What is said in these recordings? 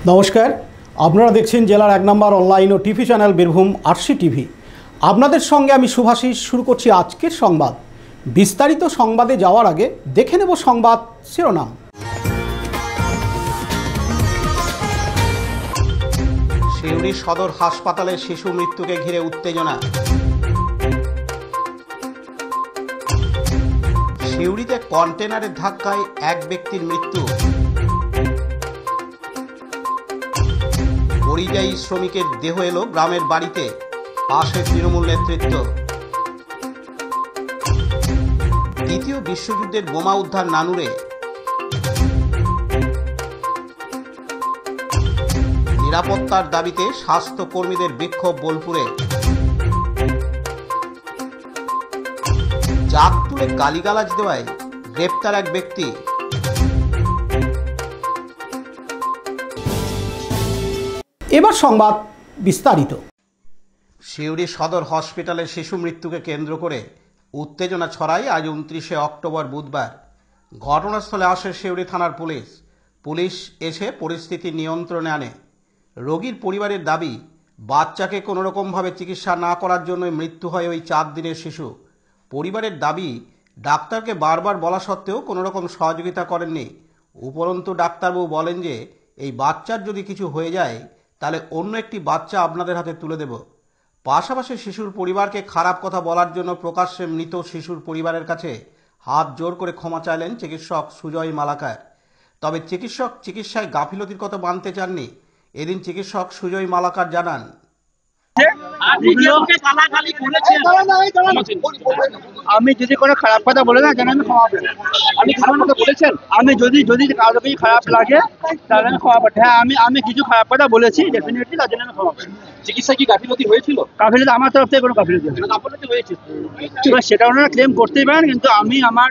নমস্কার, আপনারা দেখছেন জেলার 1 নম্বর অনলাইন ও TV channel Birbhum RC TV. আপনাদের সঙ্গে আমি শুভাশিস। শুরু করছি আজকের সংবাদ। বিস্তারিত সংবাদে যাওয়ার আগে দেখে নেব সংবাদ শিরোনাম। সিউড়ি সদর হাসপাতালে শিশু মৃত্যুকে ঘিরে উত্তেজনা। সিউড়িতে কন্টেনারের ধাক্কায় এক ব্যক্তির মৃত্যু। পরিযায়ী শ্রমিকের দেহ এলো গ্রামের বাড়িতে, পাশে তৃণমূল নেতৃত্ব। দ্বিতীয় বিশ্বযুদ্ধের বোমা উদ্ধার নানুরে। নিরাপত্তার দাবিতে স্বাস্থ্যকর্মীদের বিক্ষোভ বোলপুরে। জাত তুলে গালিগালাজ দেওয়ায় গ্রেপ্তার এক ব্যক্তি। এবার সংবাদ বিস্তারিত। সিউড়ি সদর হসপিটালে শিশু মৃত্যুকে কেন্দ্র করে উত্তেজনা ছড়ায় আজ 29শে অক্টোবর বুধবার। ঘটনাস্থলে আসে সিউড়ি থানার পুলিশ এসে পরিস্থিতি নিয়ন্ত্রণে আনে। রোগীর পরিবারের দাবি, বাচ্চাকে কোনোরকমভাবে চিকিৎসা না করার জন্যই মৃত্যু হয় ওই 4 দিনের শিশু। পরিবারের দাবি, ডাক্তারকে বারবার বলা সত্ত্বেও কোনোরকম সহযোগিতা করেননি। উপরন্তু ডাক্তারবাবু বলেন যে এই বাচ্চার যদি কিছু হয়ে যায় তাহলে অন্য একটি বাচ্চা আপনাদের হাতে তুলে দেব। পাশাপাশি শিশুর পরিবারকে খারাপ কথা বলার জন্য প্রকাশ্যে মৃত শিশুর পরিবারের কাছে হাত জোর করে ক্ষমা চাইলেন চিকিৎসক সুজয় মালাকার। তবে চিকিৎসক চিকিৎসায় গাফিলতির কথা মানতে চাননি। এদিন চিকিৎসক সুজয় মালাকার জানান, আমি যদি কোনো খারাপ কথা বলে না জানেন আমি ক্ষমা পেলাম। আমি খারাপ কথা বলেছেন, আমি যদি কারো কিছু খারাপ লাগে তাহলে আমি ক্ষমা পাঠাই। হ্যাঁ, আমি কিছু খারাপ কথা বলেছি ডেফিনেটলি, তার জন্য আমি ক্ষমা পাই। চিকিৎসা কি গাফিলতি হয়েছিল? গাফিলতি আমার তরফ থেকে কোনো গাফিলতি হয়েছে সেটা ওনারা ক্লেম করতেই পারেন, কিন্তু আমি আমার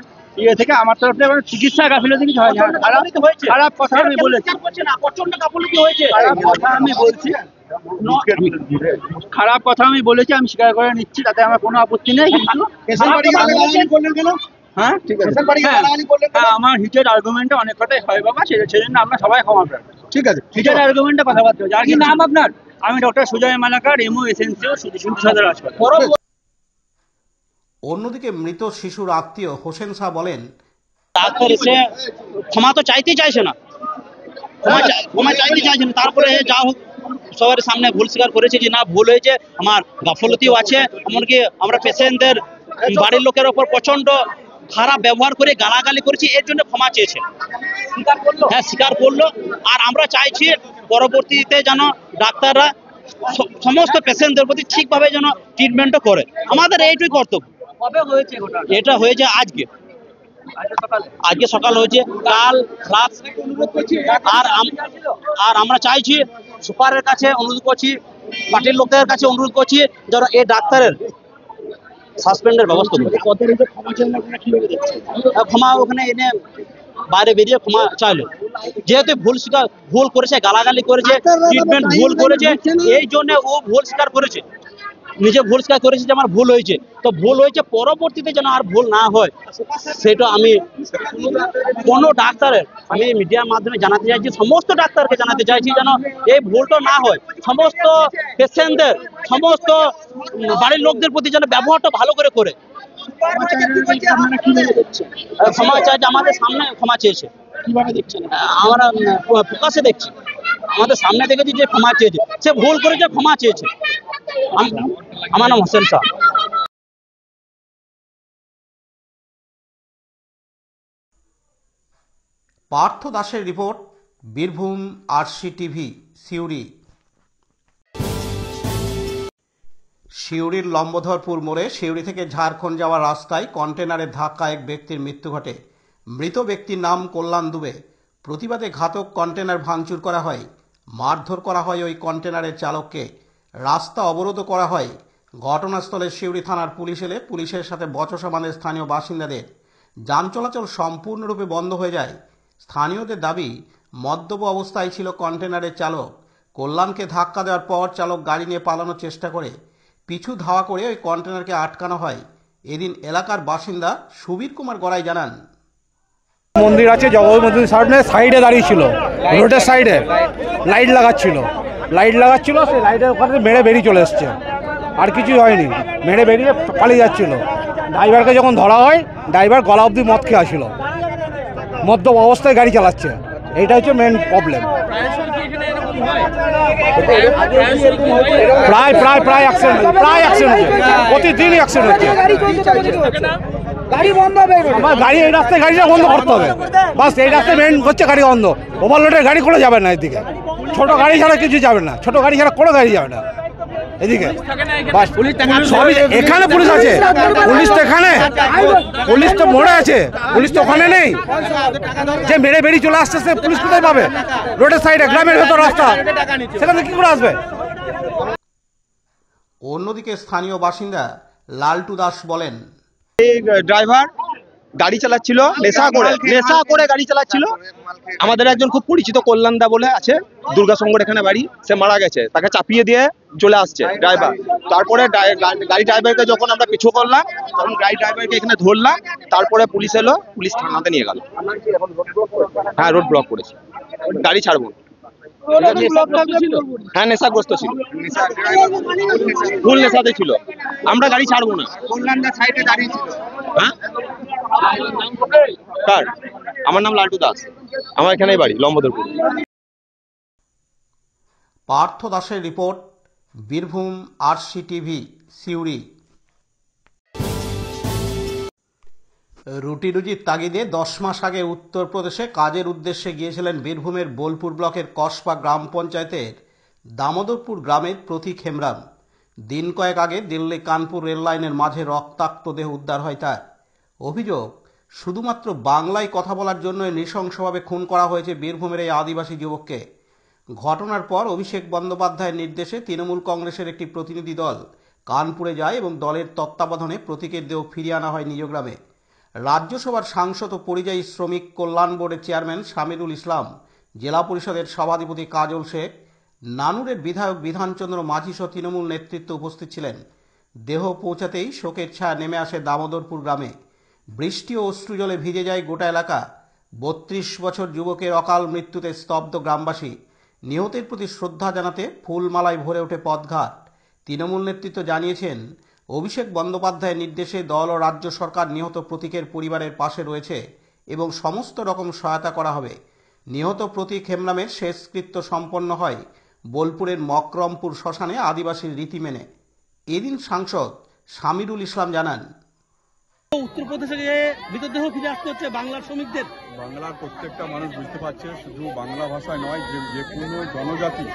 থেকে আমার তরফ থেকে চিকিৎসা গাফিলতি কিছু হয় না। খারাপ কথা আমি বলেছি, খারাপ কথা আমি বলেছি, আমি স্বীকার করে নিচ্ছি, তাতে আমার কোনো আপত্তি নেই। কিন্তু আমার হিটের আর্গুমেন্টে অনেক কথাই হয় বাবা, সেজন্য আমরা সবাই ক্ষমা পাই। ঠিক আছে, হিটের আর্গুমেন্টে কথাবার্তা হচ্ছে। আর কি নাম আপনার? আমি ডক্টর সুজয় মালাকার, এমও এসেন্সিও, সিউড়ি সদর হাসপাতাল। অন্যদিকে মৃত শিশুর আত্মীয় হোসেন শাহ বলেন, ডাক্তার এসে ক্ষমা তো চাইতেই চাইছে না, ক্ষমা চাইতে চাইছে না। তারপরে যা হোক সবার সামনে ভুল স্বীকার করেছে যে না, ভুল হয়েছে, আমার গাফলতিও আছে। এমনকি আমরা পেশেন্টদের বাড়ির লোকের ওপর প্রচন্ড খারাপ ব্যবহার করে গালাগালি করেছি, এর জন্য ক্ষমা চেয়েছে। হ্যাঁ, স্বীকার করলো। আর আমরা চাইছি পরবর্তীতে যেন ডাক্তাররা সমস্ত পেশেন্টদের প্রতি ঠিকভাবে যেন ট্রিটমেন্টও করে। আমাদের এইটুই কর্তব্য। এটা হয়েছে আজকে সকাল হয়েছে, কাল রাত। আর আমরা চাইছি, সুপারের কাছে অনুরোধ করছি, পার্টির লোকদের কাছে অনুরোধ করছি যেন এই ডাক্তারের সাসপেন্ডের ব্যবস্থা করে। ক্ষমা ওখানে এনে বাইরে বেরিয়ে ক্ষমা চাইলো, যেহেতু ভুল করেছে, গালাগালি করেছে, ট্রিটমেন্ট ভুল করেছে, এই জন্য ও ভুল স্বীকার করেছে, নিজে ভুল স্বীকার করেছে যে আমার ভুল হয়েছে। তো ভুল হয়েছে, পরবর্তীতে যেন আর ভুল না হয় সেটা আমি কোনো ডাক্তারের, আমি মিডিয়ার মাধ্যমে জানাতে চাইছি, সমস্ত ডাক্তারকে জানাতে চাইছি যেন এই ভুলটা না হয়। সমস্ত পেশেন্টদের, সমস্ত বাড়ির লোকদের প্রতি যেন ব্যবহারটা ভালো করে ক্ষমা চাইছে। আমাদের সামনে ক্ষমা চেয়েছে, আমরা প্রকাশে দেখছি, আমাদের সামনে দেখেছি যে ক্ষমা চেয়েছে, সে ভুল করেছে, ক্ষমা চেয়েছে। আমার নাম হোসেন শাহ। পার্থ দাসের report, Birbhum RC TV, Suri. সিউড়ির লম্বধরপুর মোড়ে সিউড়ি থেকে ঝাড়খণ্ড যাওয়ার রাস্তায় কন্টেনারের ধাক্কায় এক ব্যক্তির মৃত্যু ঘটে। মৃত ব্যক্তির নাম কল্যাণ দুবে। প্রতিবাদে ঘাতক কন্টেনার ভাঙচুর করা হয়, মারধর করা হয় ওই কন্টেনারের চালককে, রাস্তা অবরোধ করা হয়। ঘটনাস্থলে সিউড়ি থানার পুলিশ এলে পুলিশের সাথে বচসা বাঁধে স্থানীয় বাসিন্দাদের। যান চলাচল সম্পূর্ণরূপে বন্ধ হয়ে যায়। স্থানীয়দের দাবি, মদ্যপ অবস্থায় ছিল কন্টেনারের চালক। কল্যাণকে ধাক্কা দেওয়ার পর চালক গাড়ি নিয়ে পালানোর চেষ্টা করে, পিছু ধাওয়া করে ওই কন্টেনারকে আটকানো হয়। এদিন এলাকার বাসিন্দা সুবীর কুমার গড়াই জানান, মন্দির আছে, জগৎ মন্দির সামনে সাইডে দাঁড়িয়ে ছিল, রোডের সাইডে লাইট লাগাচ্ছিল, সেই লাইটের ওখানে মেরে বেরিয়ে চলে এসছে, আর কিছুই হয়নি, মেরে বেরিয়ে পালিয়ে যাচ্ছিল। ড্রাইভারকে যখন ধরা হয়, ড্রাইভার গলা অবধি মদ খেয়ে আসছিল, মদ্যপ অবস্থায় গাড়ি চালাচ্ছে, এইটা হচ্ছে মেন প্রবলেম। প্রায় অ্যাক্সিডেন্ট হচ্ছে, প্রতিদিনই অ্যাক্সিডেন্ট হচ্ছে। আমার গাড়ি এই রাস্তায় গাড়িটা বন্ধ করতে হবে, বাস এই রাস্তায় মেন হচ্ছে গাড়ি বন্ধ। ওভারলোডের গাড়ি কোনো যাবে না এদিকে, ছোট গাড়ি ছাড়া কিছু যাবে না, ছোট গাড়ি ছাড়া কোনো গাড়ি যাবে না এদিকে। সবই এখানে পুলিশ আছে, পুলিশ তো এখানে, পুলিশ তো মোড়ে আছে, পুলিশ তো ওখানে নেই। যে মেরে বেরিয়ে চলে আসতেছে, পুলিশ কোথায় পাবে? রোডের সাইডে, গ্রামের ভেতর রাস্তা, সেখানে কি করে আসবে? অন্যদিকে স্থানীয় বাসিন্দা লালটু দাস বলেন, এই ড্রাইভার গাড়ি চালাচ্ছিল নেশা করে গাড়ি চালাচ্ছিল। আমাদের একজন খুব পরিচিত কল্যাণদা বলে আছে, দুর্গাসঙ্গর এখানে বাড়ি, সে মারা গেছে, তাকে চাপিয়ে দিয়ে চলে আসছে ড্রাইভার। তারপরে গাড়ি ড্রাইভারকে যখন আমরা পিছু করলাম, তখন গাড়ি ড্রাইভারকে এখানে ধরলাম, তারপরে পুলিশ এলো, পুলিশ থানাতে নিয়ে গেল। হ্যাঁ, রোড ব্লক করেছে, গাড়ি ছাড়বো। হ্যাঁ, নেশাগ্রস্ত ছিল, ফুল নেশাতে ছিল, আমরা গাড়ি ছাড়বো না। হ্যাঁ, কার? আমার নাম লালটু দাস, আমার এখানেই বাড়ি, লম্বদরপুর। পার্থ দাসের রিপোর্ট, বীরভূম RCTV, সিউড়ি। রুটি রুজির তাগিদে 10 মাস আগে উত্তরপ্রদেশে কাজের উদ্দেশ্যে গিয়েছিলেন বীরভূমের বোলপুর ব্লকের কসবা গ্রাম পঞ্চায়েতের দামোদরপুর গ্রামের প্রতীক হেমব্রম। দিন কয়েক আগে দিল্লি কানপুর রেল লাইনের মাঝে রক্তাক্ত দেহ উদ্ধার হয় তার। অভিযোগ, শুধুমাত্র বাংলায় কথা বলার জন্য নৃশংসভাবে খুন করা হয়েছে বীরভূমের এই আদিবাসী যুবককে। ঘটনার পর অভিষেক বন্দ্যোপাধ্যায়ের নির্দেশে তৃণমূল কংগ্রেসের একটি প্রতিনিধি দল কানপুরে যায় এবং দলের তত্ত্বাবধানে প্রতীকের দেহ ফিরিয়ে আনা হয় নিজ গ্রামে। রাজ্যসভার সাংসদ ও পরিযায়ী শ্রমিক কল্যাণ বোর্ডের চেয়ারম্যান শামিরুল ইসলাম, জেলা পরিষদের সভাধিপতি কাজল শেখ, নানুরের বিধায়ক বিধানচন্দ্র মাঝি সহ তৃণমূল নেতৃত্ব উপস্থিত ছিলেন। দেহ পৌঁছাতেই শোকের ছায়া নেমে আসে দামোদরপুর গ্রামে। বৃষ্টি ও অশ্রুজলে ভিজে যায় গোটা এলাকা। 32 বছর যুবকের অকাল মৃত্যুতে স্তব্ধ গ্রামবাসী। নিহতের প্রতি শ্রদ্ধা জানাতে ফুলমালায় ভরে ওঠে পথঘাট। তৃণমূল নেতৃত্ব জানিয়েছেন, অভিষেক বন্দ্যোপাধ্যায়ের নির্দেশে দল ও রাজ্য সরকার নিহত প্রতীকের পরিবারের পাশে রয়েছে এবং সমস্ত রকম সহায়তা করা হবে। নিহত প্রতীক হেমব্রমের শেষকৃত্য সম্পন্ন হয় বোলপুরের মকরমপুর শ্মশানে আদিবাসীর রীতি মেনে। এদিন সাংসদ শামিরুল ইসলাম জানান, উত্তরপ্রদেশে গিয়ে মৃতদেহ ফিরে আসতে হচ্ছে বাংলার শ্রমিকদের। বাংলার প্রত্যেকটা মানুষ বুঝতে পারছে, শুধু বাংলা ভাষায় নয়, যে কোনো জনজাতি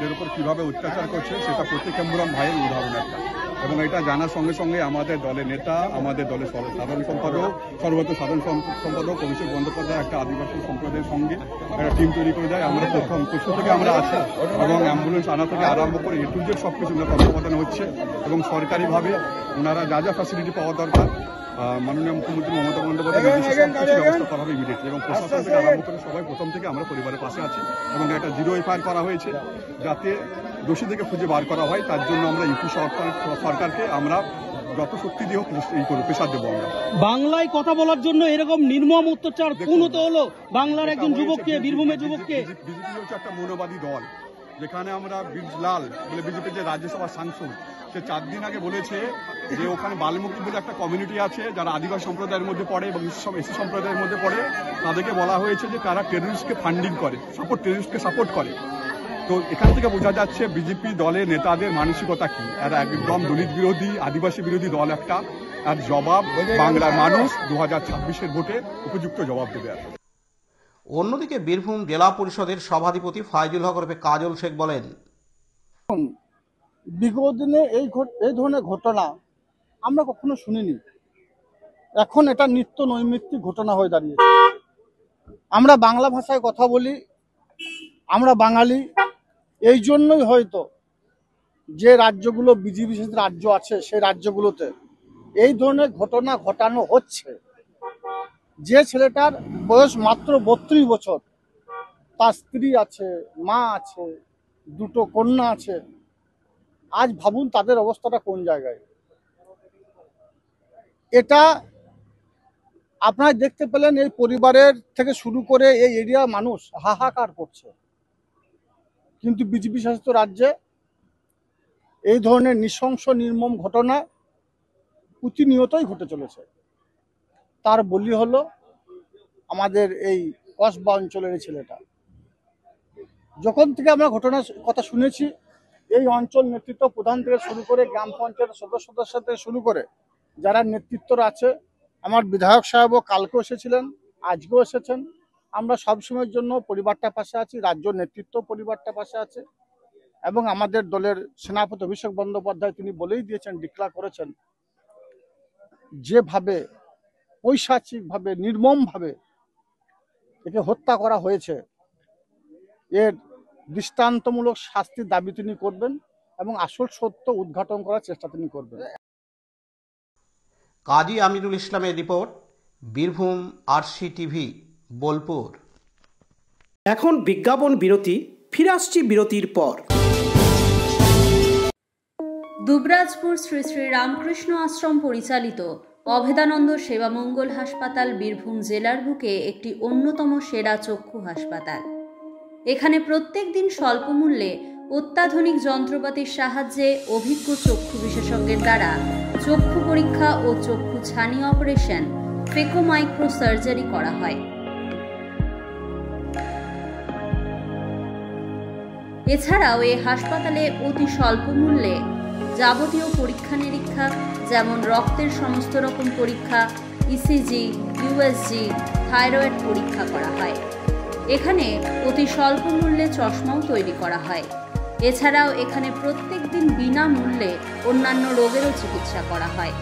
এর উপর কিভাবে অত্যাচার করছে, সেটা প্রতীক হেমব্রম ভাইয়ের উদাহরণ একটা। এবং এটা জানার সঙ্গে সঙ্গে আমাদের দলের নেতা, আমাদের দলের সাধারণ সম্পাদক, সর্বত সাধারণ সম্পাদক অভিষেক বন্দ্যোপাধ্যায় একটা আদিবাসী সম্প্রদায়ের সঙ্গে একটা টিম তৈরি করে দেয়। আমরা প্রথম থেকে আমরা আছি এবং অ্যাম্বুলেন্স আনা থেকে আরম্ভ করে A to Z সব কিছু তত্ত্বাবধানে হচ্ছে এবং সরকারিভাবে ওনারা যা যা ফ্যাসিলিটি পাওয়া দরকার মাননীয় মুখ্যমন্ত্রী মমতা বন্দ্যোপাধ্যায় ব্যবস্থা করা হবে ইমিডিয়েটলি। এবং প্রশাসন থেকে আরম্ভ করে সবাই প্রথম থেকে আমরা পরিবারের পাশে আছি এবং একটা 0 FIR করা হয়েছে যাতে দোষীদেরকে খুঁজে বার করা হয়। তার জন্য আমরা ইউপি সরকারকে আমরা যত শক্তি দিয়ে প্রেসার দেবো। আমরা বাংলায় কথা বলার জন্য এরকম নির্মম অত্যাচার কোন তো হলো বাংলার একজন যুবককে, বীরভূমের যুবককে। বিজেপি হচ্ছে একটা মৌলবাদী দল, যেখানে আমরা বীরলাল বলে বিজেপির যে রাজ্যসভার সাংসদ, সে 4 দিন আগে বলেছে যে ওখানে বাল্মীকি বলে একটা কমিউনিটি আছে যারা আদিবাসী সম্প্রদায়ের মধ্যে পড়ে এবং সব এসি সম্প্রদায়ের মধ্যে পড়ে। তাদেরকে বলা হয়েছে যে তারা টেররিস্টকে ফান্ডিং করে, টেররিস্টকে সাপোর্ট করে। তো এখান থেকে বোঝা যাচ্ছে বিজেপি দলের নেতাদের মানসিকতা কি। এরা একদম দলিত বিরোধী, আদিবাসী বিরোধী দল একটা। আর জবাব বাংলার মানুষ 2026-এর ভোটে উপযুক্ত জবাব দেবে। অন্যদিকে বীরভূম জেলা পরিষদের সভাধিপতি ফাইজুল হক ওরফে কাজল শেখ বলেন, বিগত দিনে এই ধরনের ঘটনা আমরা কখনো শুনিনি। এখন এটা নিত্য নৈমিত্তিক ঘটনা হয়ে দাঁড়িয়েছে। আমরা বাংলা ভাষায় কথা বলি, আমরা বাঙালি। এই জন্যই হয়তো যে রাজ্যগুলো বিজেপি রাজ্য আছে সেই রাজ্যগুলোতে এই ধরনের ঘটনা ঘটানো হচ্ছে। যে ছেলেটার বয়স মাত্র 32 বছর, তার স্ত্রী আছে, মা আছে, 2টো কন্যা আছে। আজ ভাবুন তাদের অবস্থাটা কোন জায়গায়। এটা আপনারা দেখতে পেলেন এই পরিবারের থেকে শুরু করে এই এরিয়া মানুষ হাহাকার করছে, কিন্তু বিজেপি শাসিত রাজ্যে এই ধরনের নৃশংস নির্মম ঘটনা প্রতিনিয়তই ঘটে চলেছে। তার বলি হলো আমাদের এই কসবা অঞ্চলের এই ছেলেটা। যখন থেকে আমরা ঘটনার কথা শুনেছি, এই অঞ্চল নেতৃত্ব প্রধান থেকে শুরু করে গ্রাম পঞ্চায়েতের সদস্য থেকে শুরু করে যারা নেতৃত্বরা আছে, আমার বিধায়ক সাহেবও কালকেও এসেছিলেন, আজকেও এসেছেন। আমরা সবসময়ের জন্য পরিবারটার পাশে আছি, রাজ্য নেতৃত্ব পরিবারটার পাশে আছে, এবং আমাদের দলের সেনাপতি অভিষেক বন্দ্যোপাধ্যায় তিনি বলেই দিয়েছেন, ডিক্লার করেছেন, যেভাবে পৈশাচিকভাবে নির্মমভাবে একে হত্যা করা হয়েছে, এর দৃষ্টান্তমূলক শাস্তির দাবি তিনি করবেন এবং আসল সত্য উদ্ঘাটন করার চেষ্টা তিনি করবেন। কাজী আমিরুল ইসলামের report, Birbhum RC TV, Bolpur. এখন বিজ্ঞাপন বিরতি, ফিরে আসছি বিরতির পর। দুবরাজপুর শ্রী শ্রী রামকৃষ্ণ আশ্রম পরিচালিত অভেদানন্দ সেবা মঙ্গল হাসপাতাল বীরভূম জেলার বুকে একটি অন্যতম সেরা চক্ষু হাসপাতাল। এখানে প্রত্যেক দিন স্বল্প মূল্যে অত্যাধুনিক যন্ত্রপাতির সাহায্যে অভিজ্ঞ চক্ষু বিশেষজ্ঞের দ্বারা চক্ষু পরীক্ষা ও চক্ষু ছানি অপারেশন, ফেকো মাইক্রো সার্জারি করা হয়। এছাড়াও এই হাসপাতালে অতি স্বল্প মূল্যে যাবতীয় পরীক্ষা নিরীক্ষা, যেমন রক্তের সমস্ত রকম পরীক্ষা, ইসিজি, ইউএসজি, থাইরয়েড পরীক্ষা করা হয়। এখানে অতি স্বল্প মূল্যে চশমাও তৈরি করা হয়। এছাড়াও এখানে প্রত্যেক দিন বিনামূল্যে অন্যান্য রোগেরও চিকিৎসা করা হয়।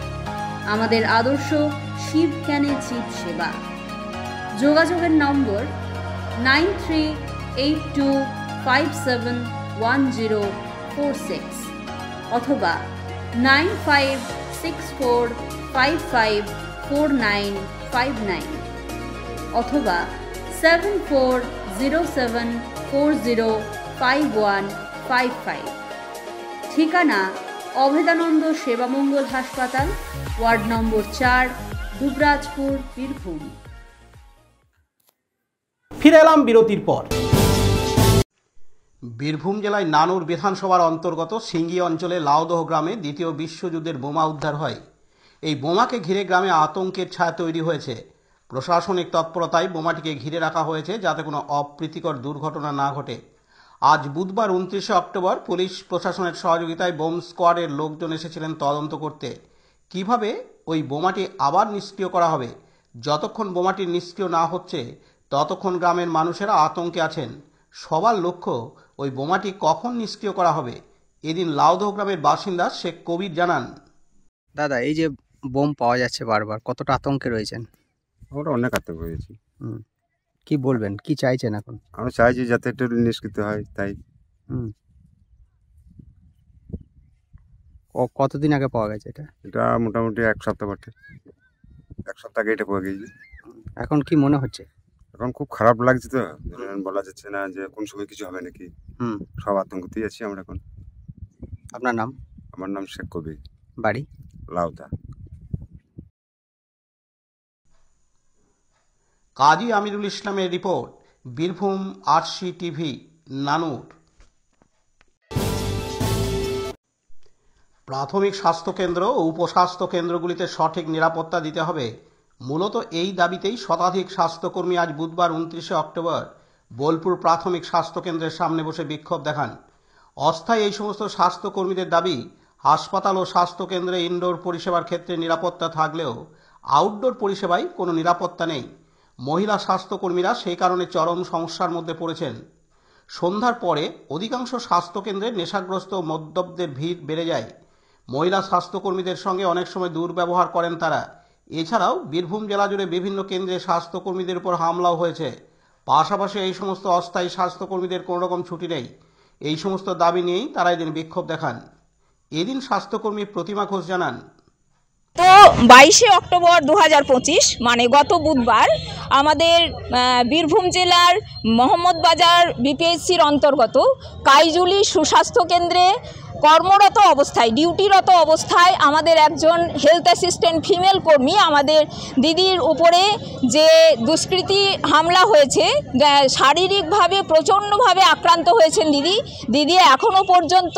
আমাদের আদর্শ শিব জ্ঞানে জীব সেবা। যোগাযোগের নম্বর 9382571046 অথবা 9564554959 অথবা 7407405155। ঠিকানা অভেদানন্দ সেবামঙ্গল হাসপাতাল, ওয়ার্ড নম্বর 4, দুবরাজপুর, বীরভূম। ফিরে এলাম বিরতির পর। বীরভূম জেলায় নানুর বিধানসভার অন্তর্গত সিঙ্গি অঞ্চলে লাউদহ গ্রামে দ্বিতীয় বিশ্বযুদ্ধের বোমা উদ্ধার হয়। এই বোমাকে ঘিরে গ্রামে আতঙ্কের ছায়া তৈরি হয়েছে। প্রশাসনিক তৎপরতায় বোমাটিকে ঘিরে রাখা হয়েছে যাতে কোনো অপ্রীতিকর দুর্ঘটনা না ঘটে। আজ বুধবার 29শে অক্টোবর পুলিশ প্রশাসনের সহযোগিতায় বোম স্কোয়াডের লোকজন এসেছিলেন তদন্ত করতে কিভাবে ওই বোমাটি আবার নিষ্ক্রিয় করা হবে। যতক্ষণ বোমাটি নিষ্ক্রিয় না হচ্ছে ততক্ষণ গ্রামের মানুষেরা আতঙ্কে আছেন। সবার লক্ষ্য ওই বোমাটি কখন নিষ্ক্রিয় করা হবে। এদিন লাউদহ গ্রামের বাসিন্দা শেখ কবির জানান, দাদা এই যে বোম পাওয়া যাচ্ছে বারবার, কতটা আতঙ্কে রয়েছেন? আমরা অনেক আতঙ্ক হয়েছি। কি বলবেন, কি চাইছেন এখন? আমরা চাইছি যাতে একটু নিষ্কৃত হয়, তাই। কতদিন আগে পাওয়া গেছে এটা? এটা মোটামুটি 1 সপ্তাহ বটে, 1 সপ্তাহ আগে এটা পাওয়া গেছে। এখন কি মনে হচ্ছে? এখন খুব খারাপ লাগছে, তো বলা যাচ্ছে না যে কোন সময় কিছু হবে নাকি। সব আতঙ্কতেই আছি আমরা এখন। আপনার নাম? আমার নাম শেখ কবির, বাড়ি লাউদা। কাজী আমিরুল ইসলামের রিপোর্ট, বীরভূম আরসি টিভি, নানুর। প্রাথমিক স্বাস্থ্যকেন্দ্র ও উপস্বাস্থ্য কেন্দ্রগুলিতে সঠিক নিরাপত্তা দিতে হবে। মূলত এই দাবিতেই শতাধিক স্বাস্থ্যকর্মী আজ বুধবার 29শে অক্টোবর বোলপুর প্রাথমিক স্বাস্থ্যকেন্দ্রের সামনে বসে বিক্ষোভ দেখান। অস্থায়ী এই সমস্ত স্বাস্থ্যকর্মীদের দাবি, হাসপাতাল ও স্বাস্থ্যকেন্দ্রে ইনডোর পরিষেবার ক্ষেত্রে নিরাপত্তা থাকলেও আউটডোর পরিষেবায় কোনো নিরাপত্তা নেই। মহিলা স্বাস্থ্যকর্মীরা সেই কারণে চরম সমস্যার মধ্যে পড়েছেন। সন্ধ্যার পরে অধিকাংশ স্বাস্থ্যকেন্দ্রে নেশাগ্রস্ত মদ্যপদের ভিড় বেড়ে যায়। মহিলা স্বাস্থ্যকর্মীদের সঙ্গে অনেক সময় দুর্ব্যবহার করেন তারা। এছাড়াও বীরভূম জেলা জুড়ে বিভিন্ন কেন্দ্রে স্বাস্থ্যকর্মীদের উপর হামলাও হয়েছে। পাশাপাশি এই সমস্ত অস্থায়ী স্বাস্থ্যকর্মীদের কোনো রকম ছুটি নেই। এই সমস্ত দাবি নিয়েই তারা এদিন বিক্ষোভ দেখান। এদিন স্বাস্থ্যকর্মী প্রতিমা ঘোষ জানান, তো 22শে অক্টোবর 2025 মানে গত বুধবার আমাদের বীরভূম জেলার মোহাম্মদবাজার বিপিএসসির অন্তর্গত কাইজুলি সুস্বাস্থ্য কেন্দ্রে কর্মরত অবস্থায় ডিউটিরত অবস্থায় আমাদের একজন হেলথ অ্যাসিস্ট্যান্ট ফিমেল কর্মী আমাদের দিদির উপরে যে দুষ্কৃতী হামলা হয়েছে, শারীরিকভাবে প্রচণ্ডভাবে আক্রান্ত হয়েছেন দিদি এখনও পর্যন্ত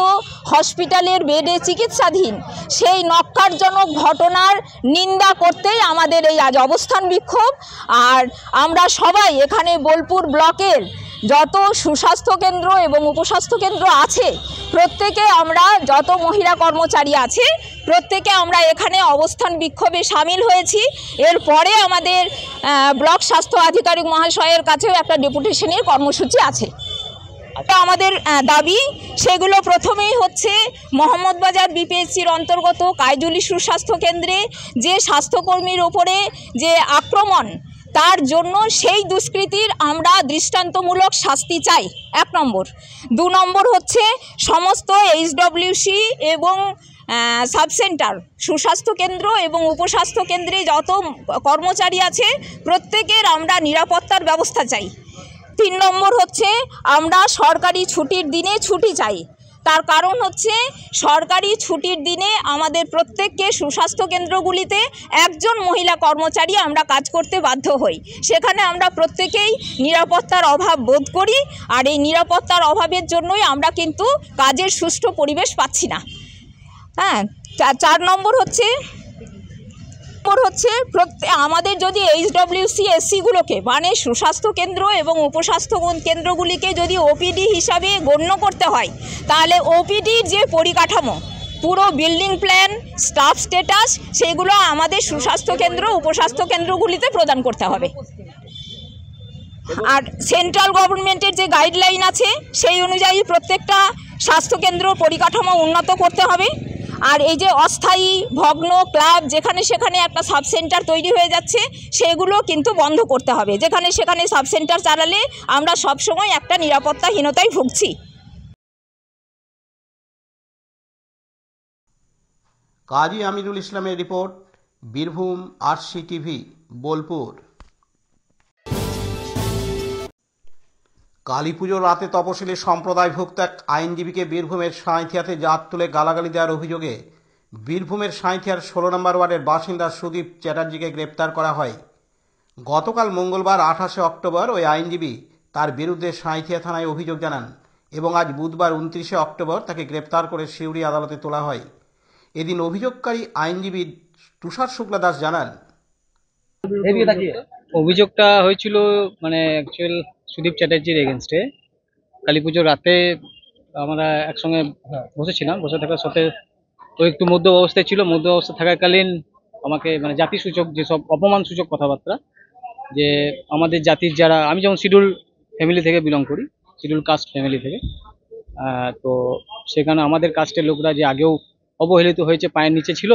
হসপিটালের বেডে চিকিৎসাধীন। সেই ন্যক্কারজনক ঘটনার নিন্দা করতেই আমাদের এই আজ অবস্থান বিক্ষোভ। আর আমরা সবাই এখানে বোলপুর ব্লকের যত সুস্বাস্থ্য কেন্দ্র এবং উপস্বাস্থ্য কেন্দ্র আছে প্রত্যেকে আমরা, যত মহিলা কর্মচারী আছে প্রত্যেকে আমরা এখানে অবস্থান বিক্ষোভে সামিল হয়েছি। এরপরে আমাদের ব্লক স্বাস্থ্য আধিকারিক মহাশয়ের কাছেও একটা ডেপুটেশনের কর্মসূচি আছে। আমাদের দাবি সেগুলো প্রথমেই হচ্ছে মোহাম্মদবাজার বিপিএসসির অন্তর্গত কাইজুলি সুস্বাস্থ্য কেন্দ্রে যে স্বাস্থ্যকর্মীর ওপরে যে আক্রমণ, তার জন্য সেই দুষ্কৃতির আমরা দৃষ্টান্তমূলক শাস্তি চাই, 1 নম্বর। 2 নম্বর হচ্ছে সমস্ত এইচডব্লিউসি এবং সাবসেন্টার, সুস্বাস্থ্য কেন্দ্র এবং উপস্বাস্থ্য কেন্দ্রে যত কর্মচারী আছে প্রত্যেকের আমরা নিরাপত্তার ব্যবস্থা চাই। 3 নম্বর হচ্ছে আমরা সরকারি ছুটির দিনে ছুটি চাই। তার কারণ হচ্ছে সরকারি ছুটির দিনে আমাদের প্রত্যেককে সুস্বাস্থ্য কেন্দ্রগুলিতে একজন মহিলা কর্মচারী আমরা কাজ করতে বাধ্য হই। সেখানে আমরা প্রত্যেকেই নিরাপত্তার অভাব বোধ করি, আর এই নিরাপত্তার অভাবের জন্যই আমরা কিন্তু কাজের সুষ্ঠু পরিবেশ পাচ্ছি না। হ্যাঁ, 4 নম্বর হচ্ছে আমাদের যদি এইচডব্লিউসি এসসিগুলোকে মানে সুস্বাস্থ্য কেন্দ্র এবং উপস্বাস্থ্য কেন্দ্রগুলিকে যদি ওপিডি হিসাবে গণ্য করতে হয়, তাহলে ওপিডির যে পরিকাঠামো, পুরো বিল্ডিং প্ল্যান, স্টাফ স্ট্যাটাস, সেগুলো আমাদের সুস্বাস্থ্য কেন্দ্র উপস্বাস্থ্য কেন্দ্রগুলিতে প্রদান করতে হবে। আর সেন্ট্রাল গভর্নমেন্টের যে গাইডলাইন আছে সেই অনুযায়ী প্রত্যেকটা স্বাস্থ্যকেন্দ্র পরিকাঠামো উন্নত করতে হবে। আর এই যে অস্থায়ী ভগ্ন ক্লাব, যেখানে সেখানে একটা সাবসেন্টার তৈরি হয়ে যাচ্ছে, সেগুলো কিন্তু বন্ধ করতে হবে। যেখানে সেখানে সাবসেন্টার চালালে আমরা সবসময় একটা নিরাপত্তাহীনতায় ভুগছি। কাজী আমিরুল ইসলামের report, Birbhum RC TV, Bolpur. Kali পুজোর রাতে তপশিলি সম্প্রদায়ভুক্ত এক আইনজীবীকে বীরভূমের সাঁইথিয়াতে জাত তুলে গালাগালি দেওয়ার অভিযোগে বীরভূমের সাঁইথিয়ার 16 নম্বর ওয়ার্ডের বাসিন্দা সুদীপ চ্যাটার্জিকে গ্রেপ্তার করা হয়। গতকাল মঙ্গলবার 28শে অক্টোবর ওই আইনজীবী তার বিরুদ্ধে সাঁইথিয়া থানায় অভিযোগ জানান এবং আজ বুধবার 29শে অক্টোবর তাকে গ্রেপ্তার করে সিউড়ি আদালতে তোলা হয়। এদিন অভিযোগকারী আইনজীবী তুষার শুক্লা দাস জানান, অভিযোগটা হয়েছিল মানে অ্যাকচুয়াল সুদীপ চ্যাটার্জির এগেনস্টে। কালী পুজোর রাতে আমরা একসঙ্গে বসেছিলাম, বসে থাকার সাথে ও একটু মধ্য অবস্থায় ছিল। মধ্য অবস্থা থাকাকালীন আমাকে মানে জাতিসূচক যেসব অপমানসূচক কথাবার্তা, যে আমাদের জাতির যারা, আমি যেমন শিডিউল ফ্যামিলি থেকে বিলং করি, শিডিউল কাস্ট ফ্যামিলি থেকে, তো সেখানে আমাদের কাস্টের লোকরা যে আগেও অবহেলিত হয়েছে, পায়ের নিচে ছিল,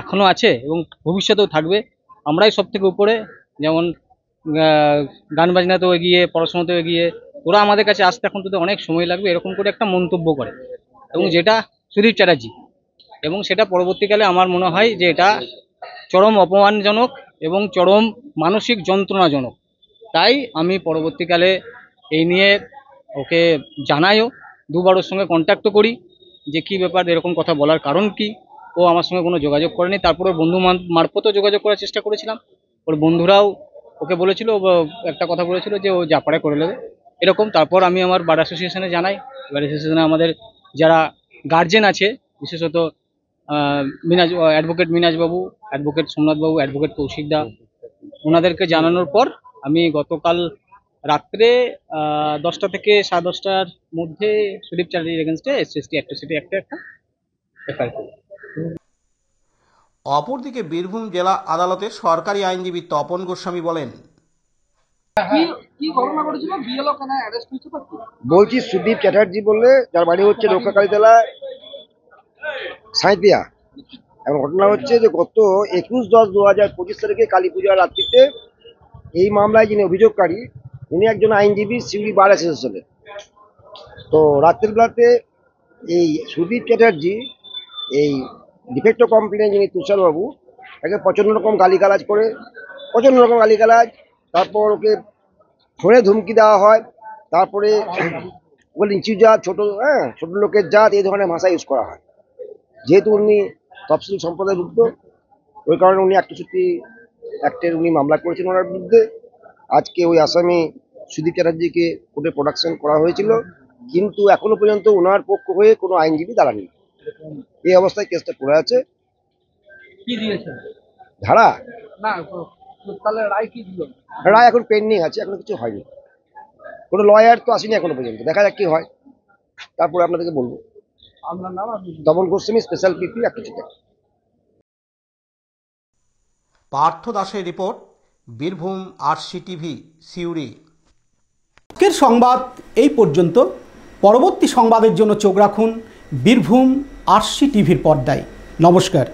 এখনও আছে এবং ভবিষ্যতেও থাকবে। আমরাই সব থেকে উপরে, যেমন গান বাজনাতেও এগিয়ে, পড়াশোনাতেও এগিয়ে, ওরা আমাদের কাছে আসতে এখন তোদের অনেক সময় লাগবে, এরকম করে একটা মন্তব্য করে, এবং যেটা সুদীপ চ্যাটার্জি, এবং সেটা পরবর্তীকালে আমার মনে হয় যে এটা চরম অপমানজনক এবং চরম মানসিক যন্ত্রণাজনক। তাই আমি পরবর্তীকালে এই নিয়ে ওকে জানাইও, দুবার ওর সঙ্গে কন্ট্যাক্টও করি যে কী ব্যাপার, এরকম কথা বলার কারণ কি। ও আমার সঙ্গে কোনো যোগাযোগ করেনি। তারপর ওর বন্ধু মারফতও যোগাযোগ করার চেষ্টা করেছিলাম, ওর বন্ধুরাও ওকে বলেছিল, একটা কথা বলেছিল যে ও যা পারে করে নেবে এরকম। তারপর আমি আমার বার অ্যাসোসিয়েশনে জানাই। বার অ্যাসোসিয়েশনে আমাদের যারা গার্জেন আছে, বিশেষত অ্যাডভোকেট মিনাজবাবু, অ্যাডভোকেট সোমনাথবাবু, অ্যাডভোকেট কৌশিকদা, ওনাদেরকে জানানোর পর আমি গতকাল রাত্রে 10টা থেকে 10:30টার মধ্যে সুদীপ চ্যাটার্জির এগেনস্টে SC/ST অ্যাট্রসিটি একটা এফআইআর করি। অপরদিকে বীরভূম জেলা আদালতে সরকারি আইনজীবী তপন গোস্বামী বলেন, বলছি সুদীপ চ্যাটার্জি বললে, যার বাড়ি হচ্ছে রক্ষাকালীতলা সাঁইথিয়া। এবং ঘটনা হচ্ছে যে গত 21/10/2025 তারিখে কালী পূজার রাত্রিতে এই মামলায় যিনি অভিযোগকারী, উনি একজন আইনজীবী সিউড়ি বার অ্যাসোসিয়েশনের। তো রাত্রের বেলাতে এই সুদীপ চ্যাটার্জি এই ডিফেক্টো কমপ্লেনে যিনি তুষারবাবু, তাকে প্রচণ্ড রকম গালিগালাজ করে, তারপর ওকে ফোনে ধুমকি দেওয়া হয়। তারপরে ওগুলো নিচু জাত, ছোট লোকের জাত, এই ধরনের ভাষা ইউজ করা হয়। যেহেতু উনি তফসিল সম্প্রদায়ভুক্ত, ওই কারণে উনি 164 অ্যাক্টের উনি মামলা করেছেন ওনার বিরুদ্ধে। আজকে ওই আসামি সুদীপ চ্যাটার্জিকে কোর্টে প্রোডাকশন করা হয়েছিল, কিন্তু এখনো পর্যন্ত ওনার পক্ষ হয়ে কোনো আইনজীবী দাঁড়াননি। এই অবস্থায় কেসটা পড়ে আছে। কি দিয়েছে ধারা না, তাহলে রায় কি দিল? রায় এখন পেন্ডিং আছে, এখনো কিছু হয়নি। কোনো লয়ার তো আসেনি এখনো পর্যন্ত, দেখা যাক কি হয়, তারপরে আপনাদেরকে বলবো। আপনার নাম? দমন গোস্বামী, স্পেশাল পিপি, একটা। পার্থ দাসের রিপোর্ট, বীরভূম RCTV, সিউড়ি। আজকের সংবাদ এই পর্যন্ত। পরবর্তী সংবাদের জন্য চোখ রাখুন বীরভূম RCTVর পর্দায়। নমস্কার।